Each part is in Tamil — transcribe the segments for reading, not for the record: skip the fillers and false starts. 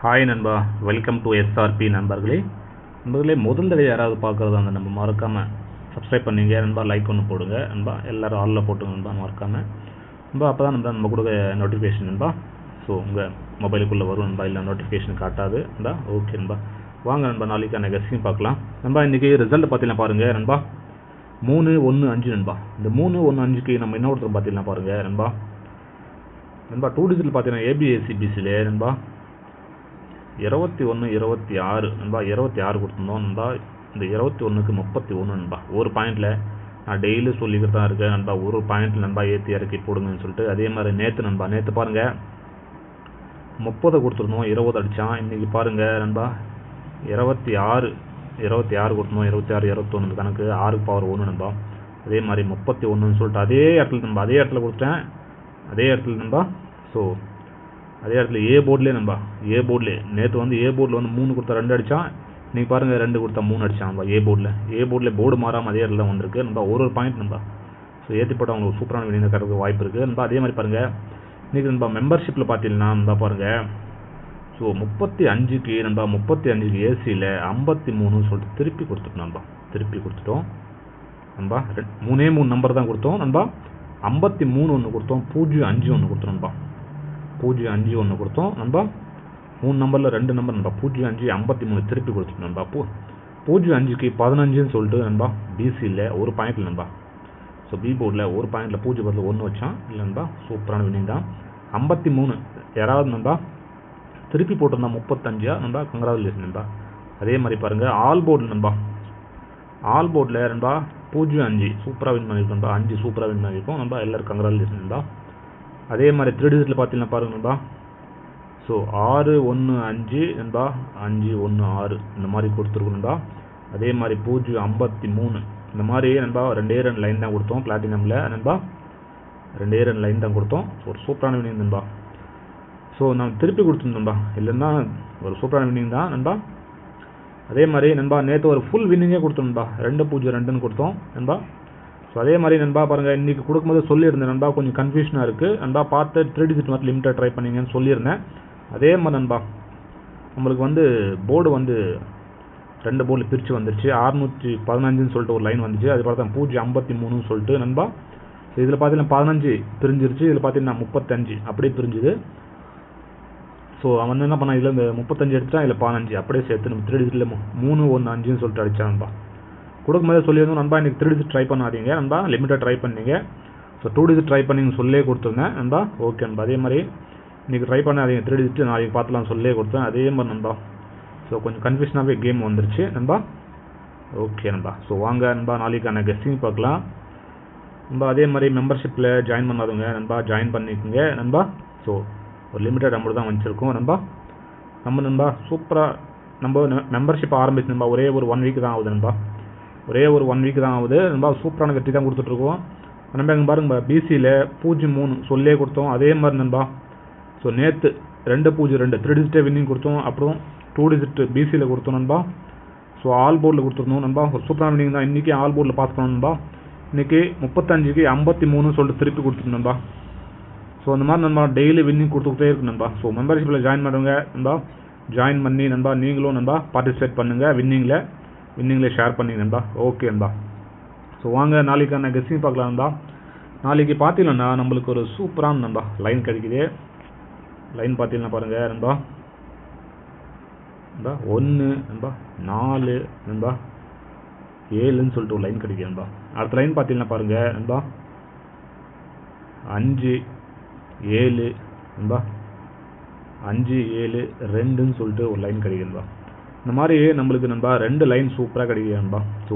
ஹாய் நண்பா, வெல்கம் டு எஸ்ஆர்பி நண்பர்களே. முதல் தடவை யாராவது பார்க்குறதா அந்த நம்ம மறக்காமல் சப்ஸ்கிரைப் பண்ணிங்க நண்பா, லைக் ஒன்று போடுங்க நண்பா, எல்லோரும் ஆளில் போட்டுங்க நண்பா, மறக்காமல் நண்பா. அப்போ தான் நம்ம கொடுக்க நோட்டிஃபிகேஷன் நண்பா ஸோ உங்கள் மொபைலுக்குள்ளே வரும் நண்பா, இல்லை நோட்டிஃபிகேஷன் காட்டாது நண்பா. ஓகே நண்பா, வாங்க நண்பா நாளைக்கான கெஸ்டிங் பார்க்கலாம் நண்பா. இன்றைக்கி ரிசல்ட் பார்த்தீங்கன்னா பாருங்கள் நண்பா, 3-1-5 நண்பா. இந்த 3-1-5க்கு நம்ம என்ன கொடுத்துருவோம் பார்த்தீங்கன்னா பாருங்கள் நண்பா. 2 டிஜிட்டில் பார்த்தீங்கன்னா ஏபிஎஸ்சிபிசிலே நண்பா 21-26 நண்பா, 26 கொடுத்துருந்தோம் நண்பா. இந்த 21க்கு 31 நண்பா. ஒரு பாயிண்டில் நான் டெய்லி சொல்லிக்கிட்டு தான் இருக்கேன் நண்பா, ஒரு பாயிண்டில் நண்பா ஏற்றி இறக்கி போடுங்கன்னு சொல்லிட்டு. அதே மாதிரி நேற்று பாருங்கள் 30 கொடுத்துருந்தோம், 20 அடித்தான். இன்றைக்கி பாருங்கள் நண்பா 26 கொடுத்துருந்தோம், 26-21 கணக்கு 6 பவர் 1 நண்பா. அதே மாதிரி 31ன்னு சொல்லிட்டு அதே இடத்துல நண்பா, அதே இடத்துல கொடுத்தேன், அதே இடத்துல நண்பா. ஸோ அதே இடத்துல ஏ போர்டில் நேற்று ஏ போர்டில் 3 கொடுத்தா 2 அடித்தான். இன்றைக்கி பாருங்கள் 2 கொடுத்தா 3 அடித்தான் நண்பா. ஏ போர்டில் போர்டு மாறாமல் அதே இடத்துல வந்திருக்கு நண்பா. ஒரு பாயிண்ட் நண்பா. ஸோ ஏற்றி போட்டால் அவங்களுக்கு சூப்பரான வினிங்க கிடைக்க வாய்ப்பு இருக்குது நண்பா. அதே மாதிரி பாருங்கள் இன்றைக்கி நண்பா மெம்பர்ஷிப்பில் பார்த்தீங்கன்னா நண்பா பாருங்கள். ஸோ 35க்கு நண்பா, 35க்கு ஏசியில் 53 சொல்லிட்டு திருப்பி கொடுத்துட்டோம் நண்பா. 3 நம்பர் தான் கொடுத்தோம் நண்பா. 53 ஒன்று கொடுத்தோம், 0-5 ஒன்று கொடுத்தோம் நண்பா. 0-5 ஒன்று கொடுத்தோம் நண்பா. 3 நம்பரில் 2 நம்பர் நண்பா. 0-5 53 திருப்பி கொடுத்துட்டோம் நண்பா. 0-5க்கு 15ன்னு சொல்லிட்டு நண்பா பிசியில் ஒரு பாயிண்டில் நண்பா. ஸோ பி போர்டில் ஒரு பாயிண்டில் 0 பதில் 1 வச்சான் இல்லை நண்பா. சூப்பரான வினிங் தான். 53 யாராவது நண்பா திருப்பி போட்டிருந்தா 35 நண்பா, கங்க்ராச்சுலேஷன் நண்பா. அதே மாதிரி பாருங்கள் ஆல் போர்டில் நண்பா, ஆல் போர்டில் நண்பா 0-5 சூப்பராக வின் பண்ணியிருக்கோம் நண்பா. 5 சூப்பராக வின் பண்ணியிருக்கோம் நண்பா. எல்லோரும் கங்க்ராச்சுலேஷன் நண்பா. அதே மாதிரி 3 டிஜிட்டில் பார்த்தீங்கன்னா பாருங்கள் நண்பா. ஸோ 6-1-5 நண்பா, 5-1-6 இந்த மாதிரி கொடுத்துருக்கோம் நண்பா. அதே மாதிரி 0-53 இந்த மாதிரி நண்பா 2 லைன் தான் கொடுத்தோம் பிளாட்டினமில் நண்பா. 2 லைன் தான் கொடுத்தோம். ஒரு சூப்பரான வினிங் நண்பா. ஸோ நான் திருப்பி கொடுத்துருந்தோம் நண்பா, இல்லைன்னா ஒரு சூப்பரான வினிங் தான் நண்பா. அதே மாதிரி நண்பா நேற்று ஒரு ஃபுல் வின்னிங்கே கொடுத்தோம் நண்பா. 2-0-2ன்னு கொடுத்தோம் நண்பா. ஸோ அதே மாதிரி நண்பா பாருங்கள் இன்றைக்கி கொடுக்கும்போது சொல்லியிருந்தேன் நண்பா, கொஞ்சம் கன்ஃபியூஷனாக இருக்குது நண்பா. பார்த்து 3 டிஜிட் மட்டும் லிமிட்டாக ட்ரை பண்ணிங்கன்னு சொல்லியிருந்தேன். அதே மாதிரி நண்பா நம்மளுக்கு போர்டு 2 போர்டில் பிரித்து வந்துருச்சு. 615ன்னு சொல்லிட்டு ஒரு லைன் வந்துச்சு. அது பார்த்தா 0-53ன்னு சொல்லிட்டு நண்பா. ஸோ இதில் பார்த்தீங்கன்னா 15 பிரிஞ்சிருச்சு, இதில் பார்த்தீங்கன்னா 35 அப்படியே பிரிஞ்சுது. ஸோ அவன் என்ன பண்ணால் இதில் இந்த 35 எடுத்துட்டான், இதில் 15 அப்படியே சேர்த்து நம்ம 3 டிஜிட்டில் 3-1-5ன்னு சொல்லிட்டு அடித்தான் நண்பா. கொடுக்கும்போது சொல்லியிருந்தோம் நண்பா, இன்றைக்கி 3 டிஜிட் ட்ரை பண்ணாதீங்க நண்பா, லிமிட்டாக ட்ரை பண்ணிங்க. ஸோ 2 டிஜிட் ட்ரை பண்ணிங்கன்னு சொல்லே கொடுத்துருந்தேன் நண்பா. ஓகே நண்பா. அதே மாதிரி இன்றைக்கி ட்ரை பண்ணாதீங்க, 3 டிஜிட் நாளைக்கு பார்த்துலாம் சொல்லே கொடுத்தேன். அதே மாதிரி நண்பா ஸோ கொஞ்சம் கன்ஃபியூஷனாகவே கேம் வந்துருச்சு நண்பா. ஓகே நண்பா. ஸோ வாங்க நண்பா நாளைக்கான கெஸ்டிங் பார்க்கலாம் நண்பா. அதே மாதிரி மெம்பர்ஷிப்பில் ஜாயின் பண்ணாதவங்க நண்பா ஜாயின் பண்ணிக்கோங்க நண்பா. ஸோ ஒரு லிமிட்டட் அமௌண்ட் தான் வச்சுருக்கோம் நண்பா. நண்பா சூப்பராக நம்ம மெம்பர்ஷிப் ஆரம்பிச்சு நண்பா ஒரே ஒரு 1 வீக் தான் ஆகுது நண்பா. ஒரே ஒரு 1 வீக் தான் ஆகுது நண்பா. சூப்பரான வெற்றி தான் கொடுத்துட்ருக்கோம் நண்பா. எங்கள் பாருங்க பிசியில் 0-3 சொல்லே கொடுத்தோம். அதே மாதிரி நண்பா ஸோ நேற்று 2-0-2 3 டிஜிட்டே வின்னிங் கொடுத்தோம். அப்புறம் 2 டிஜிட் பிசியில் கொடுத்தோம் நண்பா. ஸோ ஆல் போர்டில் கொடுத்துருந்தோம் நண்பா. ஒரு சூப்பரான வின்னிங் தான். இன்றைக்கி ஆல் போர்டில் பாஸ் பண்ணணும் நண்பா. இன்றைக்கி 35க்கு 53 சொல்லிட்டு திருப்பி கொடுத்துருந்தோம் நண்பா. ஸோ அந்த மாதிரி நண்பா டெய்லி வின்னிங் கொடுத்துக்கிட்டே இருக்கு நண்பா. ஸோ மெம்பர்ஷிப்பில் ஜாயின் பண்ணுறவங்க நண்பா ஜாயின் பண்ணி நண்பா நீங்களும் நண்பா பார்ட்டிசிபேட் பண்ணுங்கள். வின்னிங்கில் ஷேர் பண்ணி நண்பா. ஓகே நண்பா. ஸோ வாங்க நாளைக்கான கெஸ்டிங் பார்க்கலாம் நண்பா. நாளைக்கு பார்த்தீங்கன்னா நம்மளுக்கு ஒரு சூப்பரான நண்பா லைன் கிடைக்குது. லைன் பார்த்தீங்கன்னா பாருங்கள் நண்பா 1 நண்பா 4 நண்பா 7ன்னு சொல்லிட்டு ஒரு லைன் கிடைக்குது நண்பா. அடுத்த லைன் பார்த்தீங்கன்னா பாருங்கள் நண்பா 5-7 நண்பா 5-7-2ன்னு சொல்லிட்டு ஒரு லைன் கிடைக்குது நண்பா. இந்த மாதிரி நம்மளுக்கு நண்பா 2 லைன் சூப்பராக கிடைக்குது நண்பா. ஸோ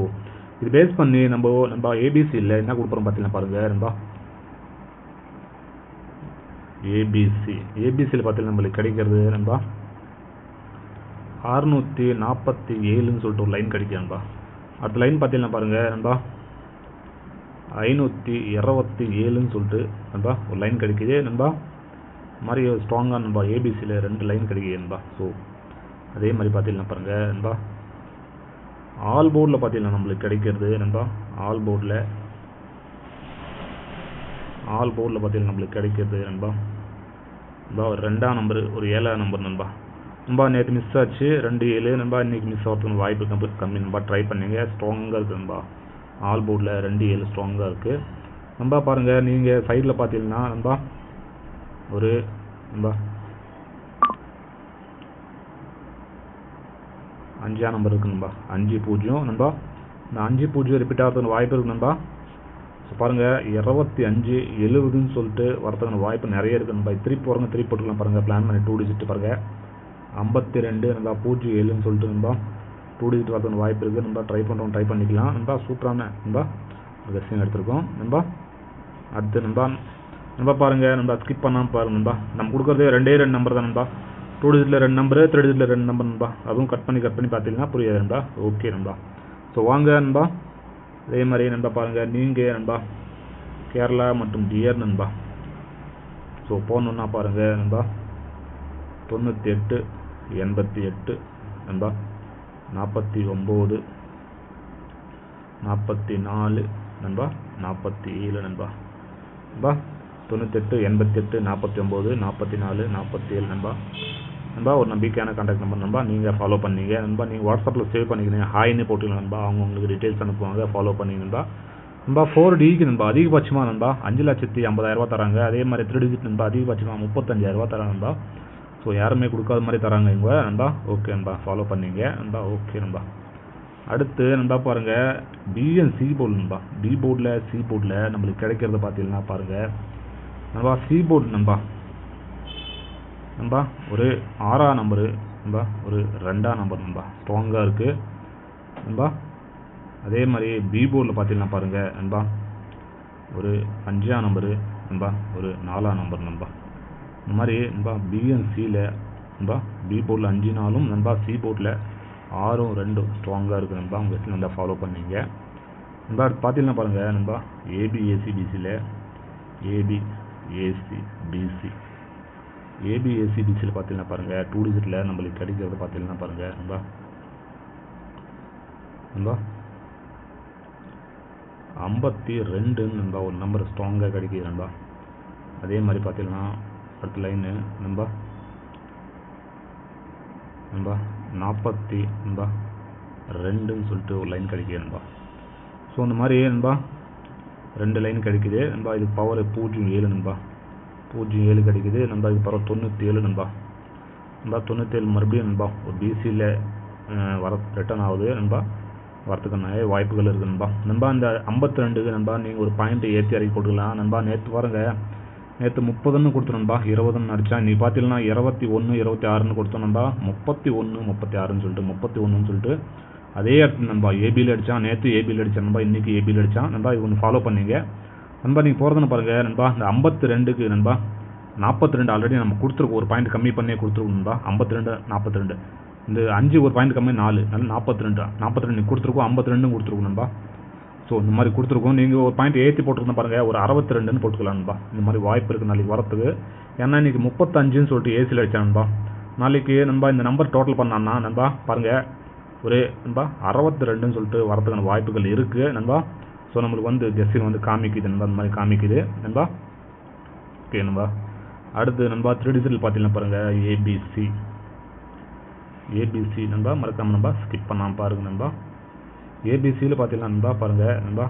இது பேஸ் பண்ணி நண்பா ஏபிசியில் என்ன கொடுக்குறோம் பார்த்தீங்கன்னா பாருங்கள் நண்பா. ஏபிசியில் பார்த்தீங்கன்னா நம்மளுக்கு கிடைக்கிறது நண்பா 647ன்னு சொல்லிட்டு ஒரு லைன் கிடைக்குது நண்பா. அடுத்த லைன் பார்த்தீங்கன்னா பாருங்கள் நண்பா 527ன்னு சொல்லிட்டு நண்பா ஒரு லைன் கிடைக்குது நண்பா. மாதிரி ஸ்ட்ராங்காக நண்பா ஏபிசியில் 2 லைன் கிடைக்குது நண்பா. ஸோ அதே மாதிரி பார்த்தீங்கன்னா பாருங்கள் நண்பா ஆல் போர்டில் பார்த்தீங்கன்னா நம்மளுக்கு கிடைக்கிறது நண்பா. ஆல் போர்டில் பார்த்தீங்கன்னா நம்மளுக்கு கிடைக்கிறது நண்பா ஒரு 2ஆம் நம்பர், ஒரு 7ஆம் நம்பர் நண்பா. நண்பா நேற்று மிஸ் ஆச்சு 2-7 நண்பா. இன்றைக்கி மிஸ் ஆகிறதுக்கு வாய்ப்பு கம்மி நண்பா. ட்ரை பண்ணிங்க, ஸ்ட்ராங்காக இருக்குது நண்பா. ஆல் போர்டில் 2-7 ஸ்ட்ராங்காக இருக்குது நண்பா. பாருங்கள், நீங்கள் சைடில் பார்த்தீங்கன்னா நண்பா ஒரு நண்பா 5ஆம் நம்பர் இருக்குது நண்பா. 5-0 நண்பா. இந்த 5-0 ரிப்பீட் ஆகிறதுக்கு வாய்ப்பு இருக்குது நண்பா. ஸோ பாருங்கள், 25-70ன்னு சொல்லிட்டு வரதுக்கான வாய்ப்பு நிறைய இருக்குது நண்பா. திருப்பி போகிறவங்க திருப்பி போட்டுக்கலாம் பாருங்கள். பிளான் பண்ணி 2 டிஜிட் பாருங்கள். 52 நண்பா 07ன்னு சொல்லிட்டு நண்பா 2 டிஜிட் வரதுக்கான வாய்ப்பு இருக்குது நண்பா. ட்ரை பண்ணுறோம், ட்ரை பண்ணிக்கலாம் நண்பா. சூப்பரான நண்பா கெஸ்டிங் எடுத்திருக்கோம் நண்பா. அடுத்து நண்பா நண்பா பாருங்கள் நண்பா, ஸ்கிப் பண்ணாமல் பாருங்கள் நண்பா. நம்ம கொடுக்குறதே 2 நம்பர் தான் நண்பா. 2 டிஜிட்டில் 2 நம்பரு, 3 டிஜிட்டில் 2 நம்பர் நண்பா. அதுவும் கட் பண்ணி பார்த்தீங்கன்னா புரியாது நண்பா. ஓகே நண்பா. ஸோ வாங்க நண்பா. அதே மாதிரி நண்பா பாருங்கள், நீங்கள் நண்பா கேரளா மற்றும் டிஆர் நண்பா. ஸோ போகணுன்னா பாருங்கள் நண்பா 98 88 நண்பா 49 44 நண்பா 47 நண்பா. நண்பா 98 88 49 44 47 நண்பா. நண்பா ஒரு நம்பிக்கையான கான்டாக்ட் நம்பர் நண்பா. நீங்கள் ஃபாலோ பண்ணீங்க நண்பா. நீங்கள் வாட்ஸ்அப்பில் சேவ் பண்ணிக்கிறீங்க, ஹாய்னு போட்டுக்கலாம் நண்பா. அவங்க உங்களுக்கு டீட்டெயில்ஸ் அனுப்புவாங்க, ஃபாலோ பண்ணிங்க நண்பா. நண்பா 4Dக்கு நண்பா அதிகபட்சமாக நண்பா 5,50,000 தராங்க. அதே மாதிரி 3 டிஜிட் நண்பா அதிகபட்சமாக 35,000 தராங்க நண்பா. ஸோ யாருமே கொடுக்காத மாதிரி தராங்க இவங்க நண்பா. ஓகே நண்பா, ஃபாலோ பண்ணிங்க நண்பா. ஓகே நண்பா. அடுத்து நண்பா பாருங்கள், பிஎன்சி போர்டு நண்பா. டி போர்டில் சி போர்டில் நம்மளுக்கு கிடைக்கிறது பார்த்தீங்கன்னா பாருங்கள் நண்பா. சி போர்டு நண்பா நண்பா ஒரு 6ஆம் நம்பரு நண்பா, ஒரு 2ஆம் நம்பர் நண்பா ஸ்ட்ராங்காக இருக்குது நண்பா. அதே மாதிரி பி போர்டில் பார்த்தீங்கன்னா பாருங்கள் நண்பா ஒரு 5ஆம் நம்பரு நண்பா, ஒரு 4ஆம் நம்பர் நண்பா. இந்த மாதிரி நண்பா பிஎன்சியில் நண்பா பி போர்டில் 5-4 நண்பா, சி போர்டில் 6-2 ஸ்ட்ராங்காக இருக்குது நண்பா. உங்கள் நல்லா ஃபாலோ பண்ணிங்க நண்பா. அடுத்து பார்த்தீங்கன்னா பாருங்கள் நண்பா ஏபிஏசி பிசியில் ஏபிஏசி பிசியில் பார்த்தீங்கன்னா பாருங்கள் 2 டிஜிட்டில் நம்மளுக்கு கிடைக்கிறது பார்த்தீங்கன்னா பாருங்கள் நண்பா நண்பா 52 நண்பா ஒரு நம்பர் ஸ்ட்ராங்காக கிடைக்கிது நண்பா. அதே மாதிரி பார்த்தீங்கன்னா அடுத்த லைனு நண்பா நண்பா 40 நண்பா 2ன்னு சொல்லிட்டு ஒரு லைன் கிடைக்கிது நண்பா. ஸோ இந்த மாதிரி நண்பா 2 லைன் கிடைக்குது நண்பா. இது பவர் 07 நண்பா, 07 கிடைக்குது நண்பா. இது பவர் 97 நண்பா. நண்பா 97 மறுபடியும் நண்பா ஒரு பிசியில் ரிட்டர்ன் ஆகுது நண்பா. வரத்துக்கு நிறைய வாய்ப்புகள் இருக்குது நண்பா. நண்பா இந்த 52க்கு நண்பா நீங்கள் ஒரு பாயிண்ட் ஏற்றி இறக்கி போட்டுக்கலாம் நண்பா. நேற்று பாருங்கள், நேற்று 30ன்னு கொடுத்தோம் நண்பா, 20ன்னு அடித்தா. இன்றைக்கி பார்த்தீங்கன்னா 21 26ன்னு கொடுத்தோம் நண்பா. 31 36ன்னு சொல்லிட்டு 31ன்னு சொல்லிட்டு அதே இடத்துல நண்பா ஏபியில் அடித்தான். நேற்று ஏபியில் அடித்தான் நண்பா, இன்றைக்கி ஏபியில் அடித்தான் நண்பா. இது ஒன்று ஃபாலோ பண்ணிங்க நண்பா. நீங்கள் போகிறதுன்னு பாருங்கள் நண்பா. இந்த 52க்கு நண்பா 42 ஆல்ரெடி நம்ம கொடுத்துருக்கோம். ஒரு பாயிண்ட் கம்மி பண்ணியே கொடுத்துருக்கோம் நண்பா. 52 42 இந்த 5 ஒரு பாயிண்ட் கம்மி 4 42 நீங்கள் கொடுத்துருக்கோம். 52 கொடுத்துருக்கோம் நண்பா. ஸோ இந்த மாதிரி கொடுத்துருக்கோம். நீங்கள் ஒரு பாயிண்ட் ஏற்றி போட்டுருந்தா பாருங்கள், ஒரு 62ன்னு போட்டுக்கலாம் நண்பா. இந்த மாதிரி வாய்ப்பு இருக்குது நாளைக்கு வரத்துக்கு. ஏன்னா இன்றைக்கி 35ன்னு சொல்லிட்டு ஏசியில் அடித்தான் நண்பா. நாளைக்கு நண்பா இந்த நம்பர் டோட்டல் பண்ணான்னா நண்பா பாருங்கள் ஒரு நண்பா 62ன்னு சொல்லிட்டு வரத்துக்கான வாய்ப்புகள் இருக்குது நண்பா. ஸோ நம்மளுக்கு வந்து கெஸ்ஸிங் வந்து காமிக்குது நண்பா, இந்த மாதிரி காமிக்குது நண்பா. ஓகே நண்பா. அடுத்து நண்பா 3 டிஜிட்டில் பார்த்தீங்கன்னா பாருங்கள் ஏபிசி நண்பா. மறக்காமல் நண்பா ஸ்கிப் பண்ணாமல் பாருங்கள் நண்பா. ஏபிசியில் பார்த்தீங்கன்னா நண்பா பாருங்கள் நண்பா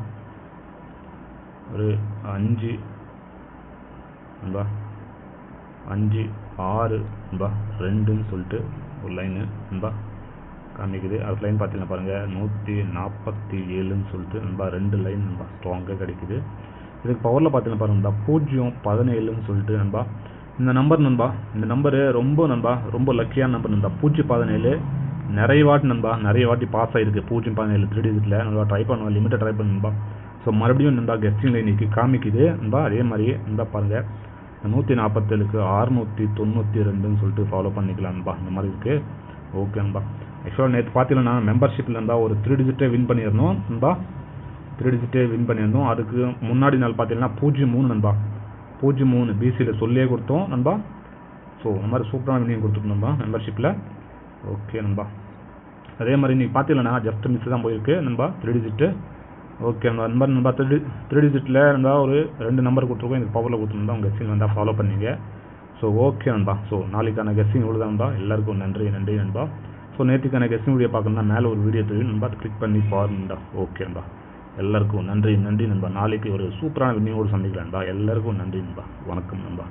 ஒரு 5 நண்பா 5 6 நண்பா 2ன்னு சொல்லிட்டு ஒரு லைனு நண்பா காமிக்குது. அடுத்த லைன் பார்த்தீங்கன்னா பாருங்கள் 147ன்னு சொல்லிட்டு நண்பா 2 லைன் நண்பா ஸ்ட்ராங்காக கிடைக்குது. இதுக்கு பவரில் பார்த்தீங்கன்னா பாருங்கள் நண்பா 017ன்னு சொல்லிட்டு நண்பா. இந்த நம்பர் நண்பா, இந்த நம்பரு ரொம்ப லக்கியான நம்பர் நண்பா. 017 நிறைய வாட்டி பாஸ் ஆகிருக்கு. 017 3 டிஜிட்டில் நல்லா ட்ரை பண்ணுவோம், லிமிட்டை ட்ரை பண்ணு நண்பா. ஸோ மறுபடியும் நண்பா கெஸ்டிங் லைனுக்கு காமிக்குது நண்பா. அதே மாதிரி நண்பா பாருங்கள் 147க்கு 692ன்னு சொல்லிட்டு ஃபாலோ பண்ணிக்கலாம் நண்பா. இந்த மாதிரி இருக்குது. ஓகே நண்பா. ஆக்சுவலாக நேற்று பார்த்தீங்கன்னா மெம்பர்ஷிப்பில் இருந்தால் ஒரு 3 டிஜிட்டே வின் பண்ணியிருந்தோம் நண்பா. 3 டிஜிட்டே வின் பண்ணியிருந்தோம். அதுக்கு முன்னாடி நாள் பார்த்தீங்கன்னா 03 நண்பா, 03 பிசியில் சொல்லியே கொடுத்தோம் நண்பா. ஸோ இந்த மாதிரி சூப்பரான வினியம் கொடுத்துருக்கோம் நண்பா மெம்பர்ஷிப்பில். ஓகே நண்பா. அதே மாதிரி இன்றைக்கி பார்த்தீங்கன்னா ஜஸ்ட் மிஸ் தான் போயிருக்கு நண்பா 3 டிஜிட்டு. ஓகே நண்பா 3 டிஜிட்டில் நண்பா ஒரு 2 நம்பர் கொடுத்துருக்கோம். எனக்கு பவரில் கொடுத்துருந்தா உங்கள் கெஸ்டிங் வந்தால் ஃபாலோ பண்ணிங்க. ஸோ ஓகே நண்பா. ஸோ நாளைக்கான கெஸ்டிங் இவ்வளோ தான் நண்பா. எல்லாருக்கும் நன்றி நண்பா. ஸோ நேற்றுக்கான கெஸ்டிங் வீடியோ பார்க்கணும்னா மேலே ஒரு வீடியோ தெரியும் நண்பா, அதை கிளிக் பண்ணி பாருங்கடா. ஓகே நண்பா. எல்லாருக்கும் நன்றி நண்பா. நாளைக்கு ஒரு சூப்பரான வின்னிங்கோடு சந்திக்கலாம் நண்பா. எல்லாருக்கும் நன்றி நண்பா. வணக்கம் நண்பா.